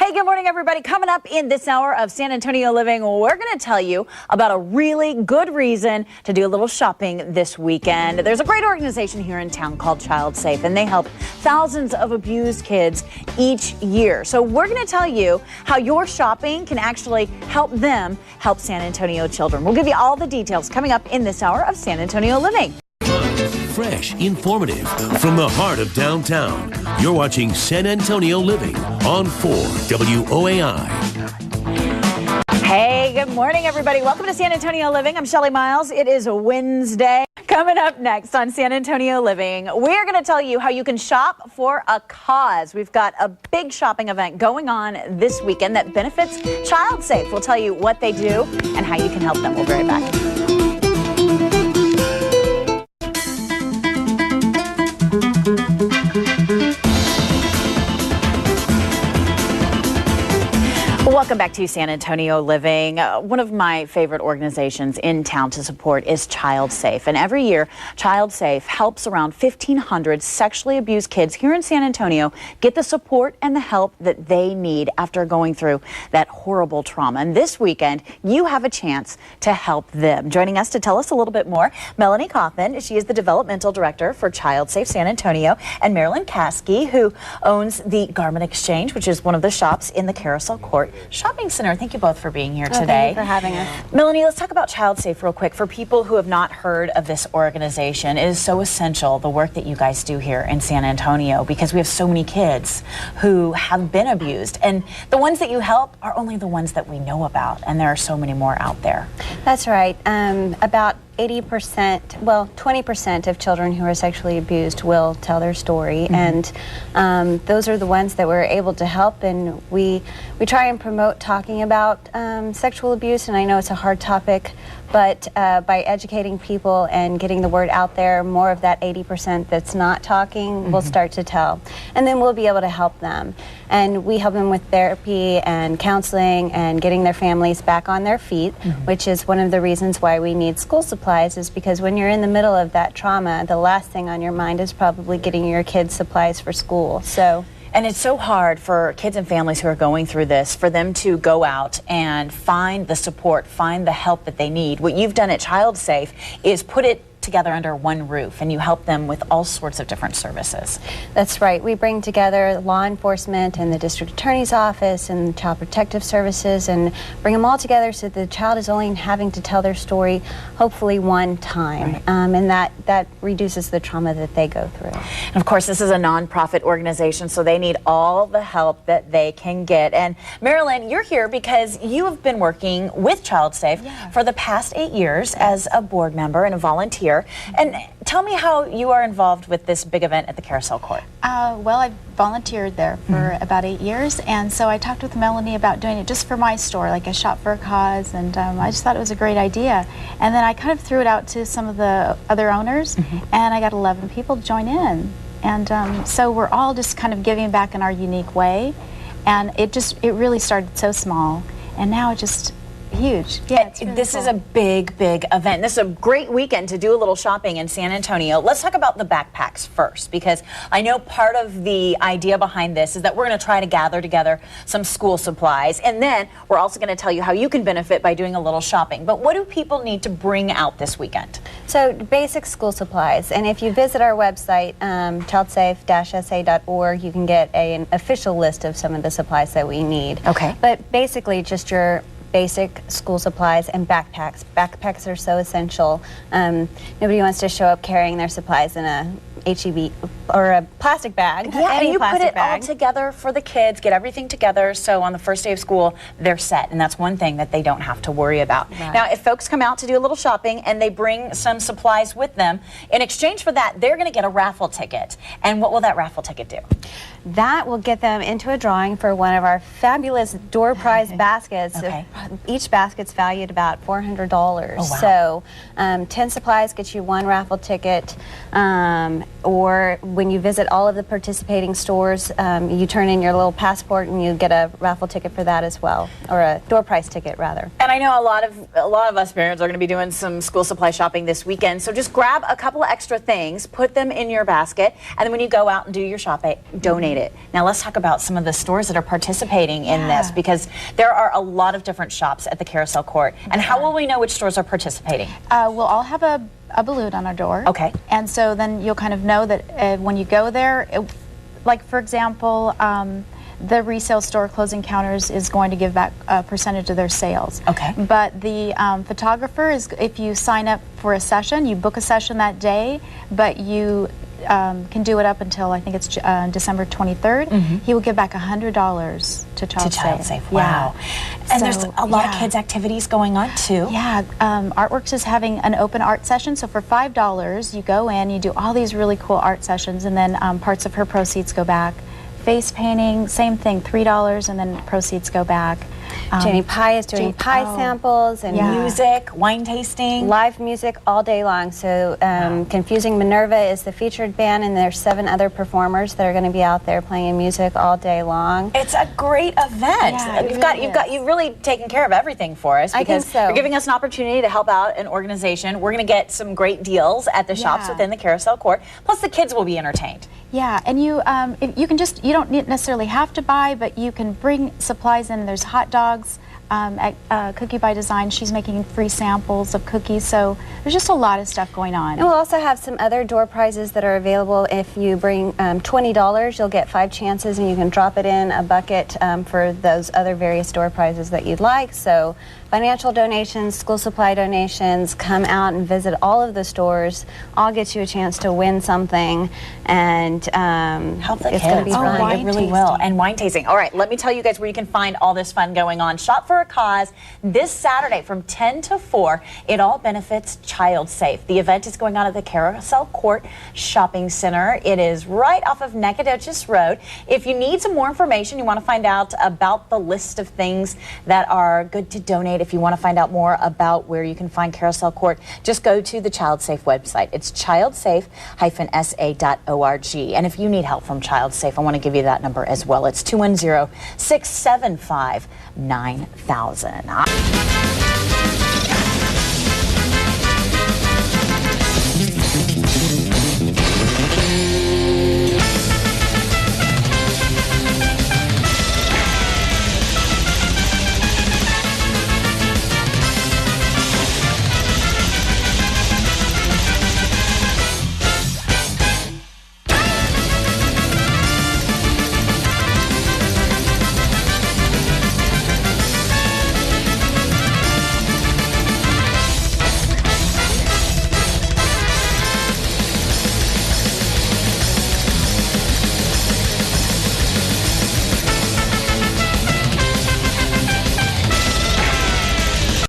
Hey, good morning, everybody. Coming up in this hour of San Antonio Living, we're going to tell you about a really good reason to do a little shopping this weekend. There's a great organization here in town called Child Safe, and they help thousands of abused kids each year. So we're going to tell you how your shopping can actually help them help San Antonio children. We'll give you all the details coming up in this hour of San Antonio Living. Fresh, informative, from the heart of downtown. You're watching San Antonio Living on 4 WOAI. Hey, good morning, everybody. Welcome to San Antonio Living. I'm Shelly Miles. It is Wednesday. Coming up next on San Antonio Living, we're going to tell you how you can shop for a cause. We've got a big shopping event going on this weekend that benefits Child Safe. We'll tell you what they do and how you can help them. We'll be right back. Welcome back to San Antonio Living. One of my favorite organizations in town to support is Child Safe. And every year, Child Safe helps around 1,500 sexually abused kids here in San Antonio get the support and the help that they need after going through that horrible trauma. And this weekend, you have a chance to help them. Joining us to tell us a little bit more, Melanie Coffin. She is the Developmental Director for Child Safe San Antonio, and Marilyn Caskey, who owns the Garment Exchange, which is one of the shops in the Carousel Court Shopping Center. Thank you both for being here today. Thank you for having us. Melanie, let's talk about Child Safe real quick. For people who have not heard of this organization, it is so essential, the work that you guys do here in San Antonio, because we have so many kids who have been abused. And the ones that you help are only the ones that we know about, and there are so many more out there. That's right. About 80%, well, 20% of children who are sexually abused will tell their story, and those are the ones that we're able to help. And we try and promote talking about sexual abuse, and I know it's a hard topic, but by educating people and getting the word out there, more of that 80% that's not talking will start to tell, and then we'll be able to help them. And we help them with therapy and counseling and getting their families back on their feet, which is one of the reasons why we need school supplies, is because when you're in the middle of that trauma, the last thing on your mind is probably getting your kids supplies for school. And it's so hard for kids and families who are going through this, for them to go out and find the support, find the help that they need. What you've done at Child Safe is put it together under one roof, and you help them with all sorts of different services. That's right. We bring together law enforcement and the district attorney's office and child protective services, and bring them all together so the child is only having to tell their story hopefully one time, right. And that reduces the trauma that they go through. And of course, this is a nonprofit organization, so they need all the help that they can get. And Marilyn, you're here because you have been working with Child Safe for the past 8 years as a board member and a volunteer. And tell me how you are involved with this big event at the Carousel Court. Well, I volunteered there for about 8 years, and so I talked with Melanie about doing it just for my store, like a Shop-4-A-Cause, and I just thought it was a great idea. And then I kind of threw it out to some of the other owners, and I got 11 people to join in. And so we're all just kind of giving back in our unique way, and it really started so small, and now it just huge. Yeah, it's really this cool. is a big event. This is a great weekend to do a little shopping in San Antonio. Let's talk about the backpacks first, because I know part of the idea behind this is that we're going to try to gather together some school supplies, and then we're also going to tell you how you can benefit by doing a little shopping. But what do people need to bring out this weekend? So basic school supplies, and if you visit our website, childsafe-sa.org, you can get an official list of some of the supplies that we need. Okay. But basically just your basic school supplies and backpacks. Backpacks are so essential. Nobody wants to show up carrying their supplies in a HEB or a plastic bag. Yeah, and you put it all together for the kids, get everything together, so on the first day of school, they're set, and that's one thing that they don't have to worry about. Right. Now, if folks come out to do a little shopping and they bring some supplies with them, in exchange for that, they're going to get a raffle ticket. And what will that raffle ticket do? That will get them into a drawing for one of our fabulous door prize baskets. Okay. Each basket's valued about $400. Oh, wow. So 10 supplies get you one raffle ticket. or when you visit all of the participating stores, you turn in your little passport and you get a raffle ticket for that as well, or a door prize ticket rather. And I know a lot of us parents are going to be doing some school supply shopping this weekend, so just grab a couple of extra things, put them in your basket, and then when you go out and do your shopping, donate it. Now let's talk about some of the stores that are participating in this, because there are a lot of different shops at the Carousel Court. And how will we know which stores are participating? We'll all have a balloon on our door. Okay. And so then you'll kind of know that when you go there, like for example, the resale store Closing Counters is going to give back a percentage of their sales. Okay. But the photographer is, if you sign up for a session, you book a session that day, but you can do it up until I think it's December 23rd. He will give back $100 to Child Safe. Wow. Yeah. And there's a lot of kids activities going on too. Yeah, Artworks is having an open art session, so for $5 you go in, you do all these really cool art sessions, and then parts of her proceeds go back. Face painting, same thing, $3, and then proceeds go back. Jenny Pie is doing pie samples and music, wine tasting. Live music all day long. So Confusing Minerva is the featured band, and there's 7 other performers that are going to be out there playing music all day long. It's a great event. Yeah, you've really taken care of everything for us, because I think so. You're giving us an opportunity to help out an organization. We're going to get some great deals at the shops within the Carousel Court. Plus the kids will be entertained. Yeah, and you you don't necessarily have to buy, but you can bring supplies in. There's hot dogs at Cookie by Design. She's making free samples of cookies, so there's just a lot of stuff going on. And we'll also have some other door prizes that are available. If you bring $20, you'll get 5 chances, and you can drop it in a bucket for those other various door prizes that you'd like. So financial donations, school supply donations, come out and visit all of the stores. All get you a chance to win something, and help the it's kids. going to be fun. It really will. And wine tasting. All right, let me tell you guys where you can find all this fun going on. Shop-4-A-Cause this Saturday from 10 to 4. It all benefits Child Safe. The event is going on at the Carousel Court Shopping Center. It is right off of Nacogdoches Road. If you need some more information, you want to find out about the list of things that are good to donate, if you want to find out more about where you can find Carousel Court, just go to the Child Safe website. It's childsafe-sa.org. And if you need help from Child Safe, I want to give you that number as well. It's 210-675-9000.